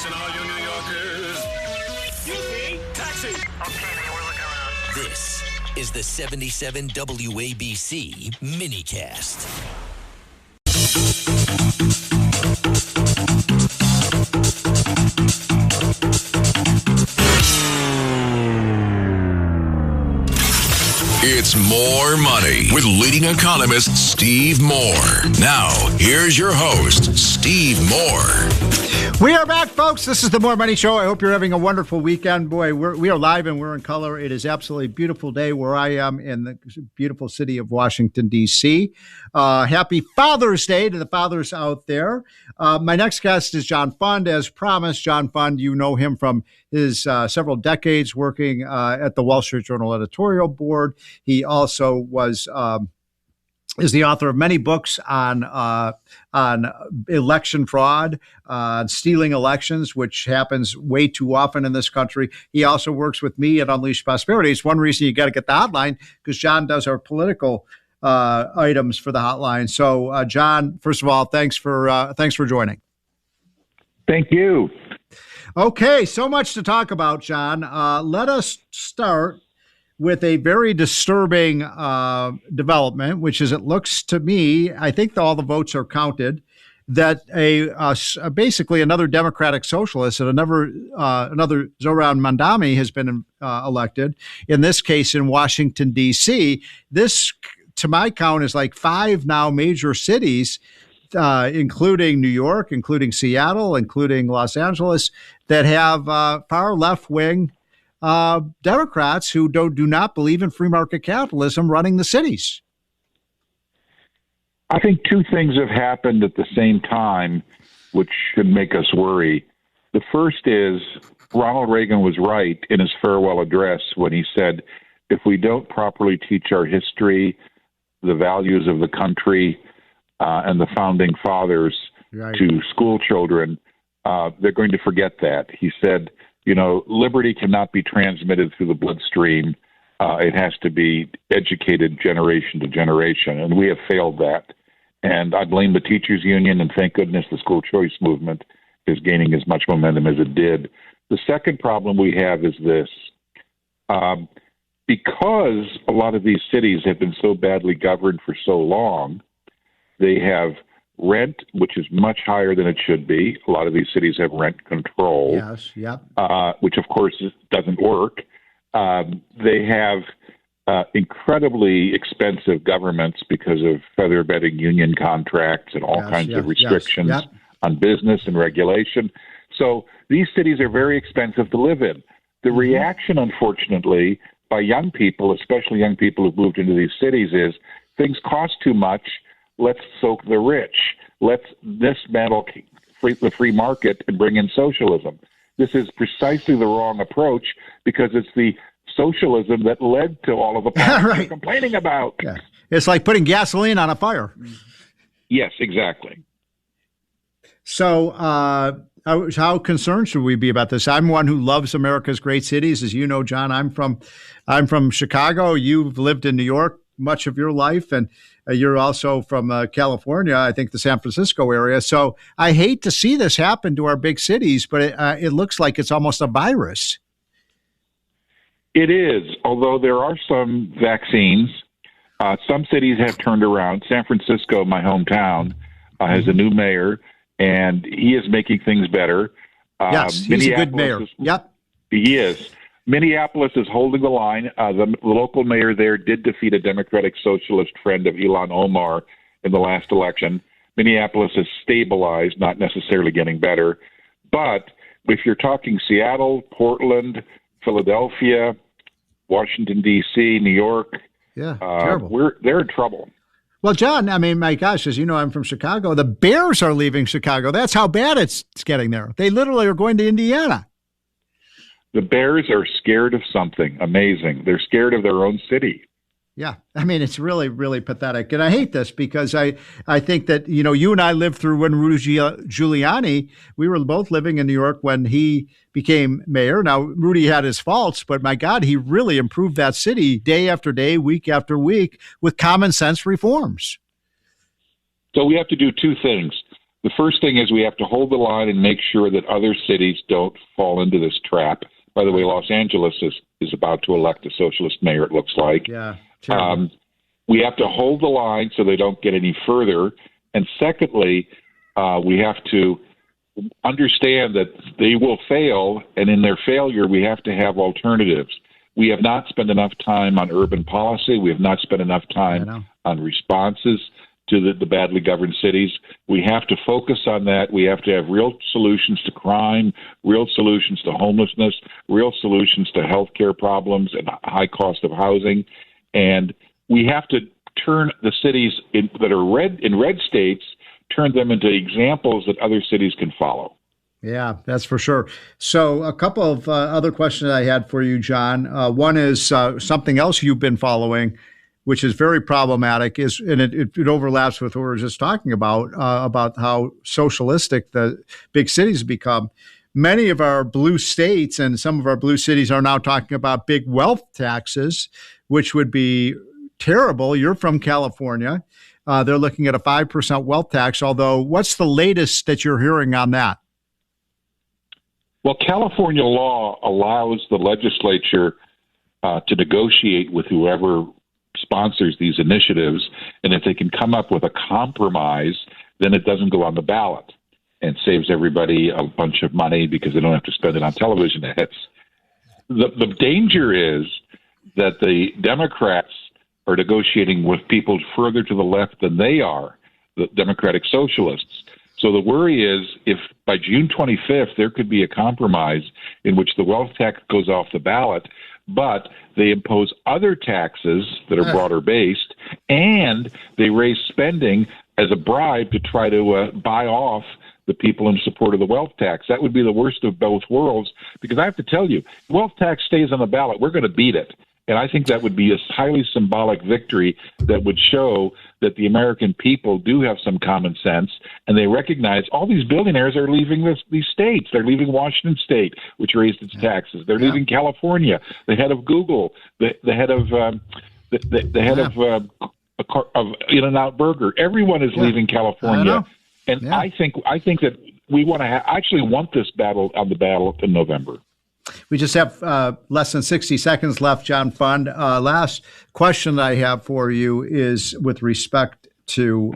Attention all you New Yorkers. Excuse me, taxi. Okay, man, we're looking around. This is the 77 WABC minicast. It's More Money with leading economist Steve Moore. Now, here's your host, Steve Moore. We are back, folks. This is the More Money Show. I hope you're having a wonderful weekend. Boy, we are live and we're in color. It is absolutely a beautiful day where I am in the beautiful city of Washington, D.C. Happy Father's Day to the fathers out there. My next guest is John Fund. As promised, John Fund, you know him from his several decades working at the Wall Street Journal editorial board. He also is the author of many books on election fraud, stealing elections, which happens way too often in this country. He also works with me at Unleash Prosperity. It's one reason you got to get the hotline, because John does our political items for the hotline. So, John, first of all, thanks for joining. Thank you. Okay, so much to talk about, John. Let us start with a very disturbing development, which is, it looks to me, I think all the votes are counted, that basically another Democratic socialist and another Zoran Mandami has been elected, in this case in Washington, D.C. This, to my count, is like 5 now major cities, including New York, including Seattle, including Los Angeles, that have far left-wing Democrats who do not believe in free market capitalism running the cities. I think 2 things have happened at the same time, which should make us worry. The first is Ronald Reagan was right in his farewell address when he said, if we don't properly teach our history, the values of the country, and the founding fathers to school children, they're going to forget that. He said, liberty cannot be transmitted through the bloodstream. It has to be educated generation to generation, and we have failed that. And I blame the teachers union, and thank goodness the school choice movement is gaining as much momentum as it did. The second problem we have is this. Because a lot of these cities have been so badly governed for so long, they have rent, which is much higher than it should be. A lot of these cities have rent control, yes, yep. Which, of course, doesn't work. They have incredibly expensive governments because of feather bedding union contracts and all kinds of restrictions on business and regulation. So these cities are very expensive to live in. The reaction, unfortunately, by young people, especially young people who've moved into these cities, is things cost too much. Let's soak the rich. Let's dismantle the free market and bring in socialism. This is precisely the wrong approach, because it's the socialism that led to all of the problems we're complaining about. Yeah. It's like putting gasoline on a fire. Yes, exactly. So how concerned should we be about this? I'm one who loves America's great cities. As you know, John, I'm from Chicago. You've lived in New York much of your life, and you're also from California, I think the San Francisco area. So I hate to see this happen to our big cities, but it looks like it's almost a virus. It is, although there are some vaccines. Some cities have turned around. San Francisco, my hometown, has a new mayor, and he is making things better. Yes, he's a good mayor. Yep. He is. Minneapolis is holding the line. The local mayor there did defeat a Democratic Socialist friend of Ilhan Omar in the last election. Minneapolis is stabilized, not necessarily getting better. But if you're talking Seattle, Portland, Philadelphia, Washington, D.C., New York, terrible. They're in trouble. Well, John, I mean, my gosh, as you know, I'm from Chicago. The Bears are leaving Chicago. That's how bad it's getting there. They literally are going to Indiana. The Bears are scared of something amazing. They're scared of their own city. Yeah. I mean, it's really, really pathetic. And I hate this because I think that, you and I lived through when Rudy Giuliani, we were both living in New York when he became mayor. Now, Rudy had his faults, but my God, he really improved that city day after day, week after week with common sense reforms. So we have to do 2 things. The first thing is we have to hold the line and make sure that other cities don't fall into this trap. By the way, Los Angeles is about to elect a socialist mayor, it looks like. Yeah. We have to hold the line so they don't get any further. And secondly, we have to understand that they will fail, and in their failure, we have to have alternatives. We have not spent enough time on urban policy. We have not spent enough time on responses to the badly governed cities. We have to focus on that. We have to have real solutions to crime, real solutions to homelessness, real solutions to healthcare problems and high cost of housing. And we have to turn the cities that are in red states, turn them into examples that other cities can follow. Yeah, that's for sure. So a couple of other questions I had for you, John. One is something else you've been following, which is very problematic, and it overlaps with what we were just talking about how socialistic the big cities become. Many of our blue states and some of our blue cities are now talking about big wealth taxes, which would be terrible. You're from California. They're looking at a 5% wealth tax, although what's the latest that you're hearing on that? Well, California law allows the legislature to negotiate with whoever sponsors these initiatives, and if they can come up with a compromise, then it doesn't go on the ballot and saves everybody a bunch of money because they don't have to spend it on television ads. The danger is that the Democrats are negotiating with people further to the left than they are, the Democratic Socialists. So the worry is if by June 25th there could be a compromise in which the wealth tax goes off the ballot, but they impose other taxes that are broader based, and they raise spending as a bribe to try to buy off the people in support of the wealth tax. That would be the worst of both worlds, because I have to tell you, wealth tax stays on the ballot, we're going to beat it. And I think that would be a highly symbolic victory that would show that the American people do have some common sense, and they recognize all these billionaires are leaving these states. They're leaving Washington State, which raised its taxes. They're leaving California. The head of Google, the head of of In-N-Out Burger. Everyone is leaving California, and I think that we want to actually want this battle on the ballot in November. We just have less than 60 seconds left, John Fund. Last question that I have for you is with respect to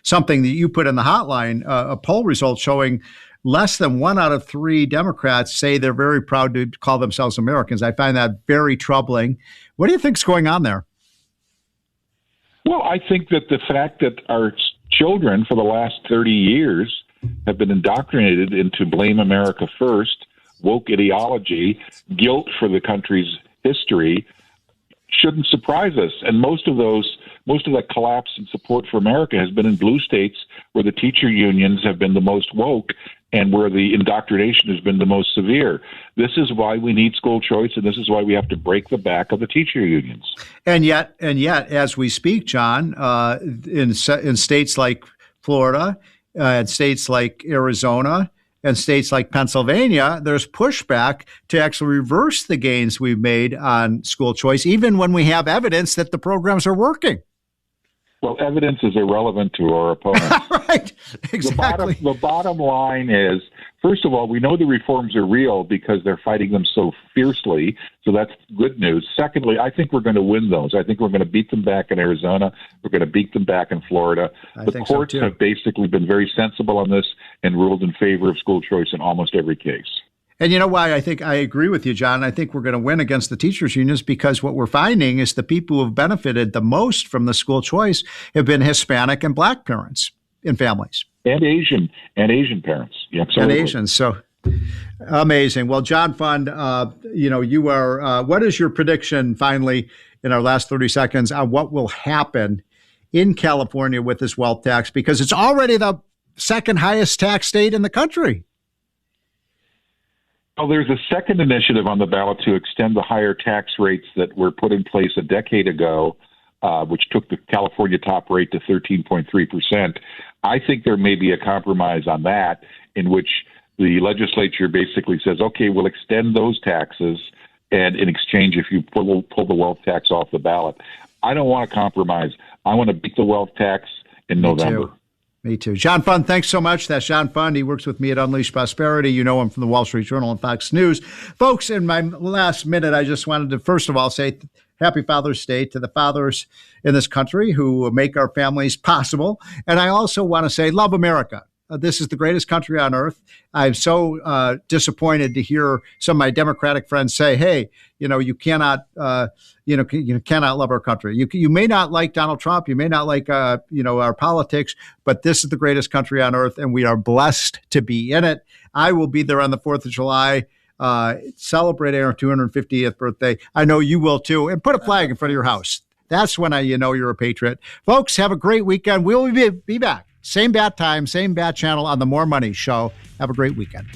something that you put in the hotline, a poll result showing less than 1 out of 3 Democrats say they're very proud to call themselves Americans. I find that very troubling. What do you think's going on there? Well, I think that the fact that our children for the last 30 years have been indoctrinated into blame America first, woke ideology, guilt for the country's history shouldn't surprise us. And most of that collapse in support for America has been in blue states where the teacher unions have been the most woke and where the indoctrination has been the most severe. This is why we need school choice, and this is why we have to break the back of the teacher unions. And yet, as we speak, John, in states like Florida, and states like Arizona, and states like Pennsylvania, there's pushback to actually reverse the gains we've made on school choice, even when we have evidence that the programs are working. Well, evidence is irrelevant to our opponents. Right, exactly. The bottom line is, first of all, we know the reforms are real because they're fighting them so fiercely, so that's good news. Secondly, I think we're going to win those. I think we're going to beat them back in Arizona. We're going to beat them back in Florida. The courts have basically been very sensible on this and ruled in favor of school choice in almost every case. And you know why I think I agree with you, John? I think we're going to win against the teachers' unions because what we're finding is the people who have benefited the most from the school choice have been Hispanic and Black parents in families. And Asian parents. Yeah, absolutely. And Asians. So amazing. Well, John Fund, you are, what is your prediction finally in our last 30 seconds on what will happen in California with this wealth tax? Because it's already the second highest tax state in the country. Well, there's a second initiative on the ballot to extend the higher tax rates that were put in place a decade ago, which took the California top rate to 13.3%. I think there may be a compromise on that in which the legislature basically says, okay, we'll extend those taxes, and in exchange, if you pull the wealth tax off the ballot. I don't want to compromise. I want to beat the wealth tax in November. Me too. John Fund, thanks so much. That's John Fund. He works with me at Unleash Prosperity. You know him from the Wall Street Journal and Fox News. Folks, in my last minute, I just wanted to, first of all, say Happy Father's Day to the fathers in this country who make our families possible. And I also want to say, love America. This is the greatest country on earth. I'm so disappointed to hear some of my Democratic friends say, "Hey, you cannot, you cannot love our country. You may not like Donald Trump, you may not like, our politics, but this is the greatest country on earth, and we are blessed to be in it." I will be there on the 4th of July, celebrating our 250th birthday. I know you will too, and put a flag in front of your house. That's when you know you're a patriot. Folks, have a great weekend. We'll be back. Same bat time, same bat channel on the More Money Show. Have a great weekend.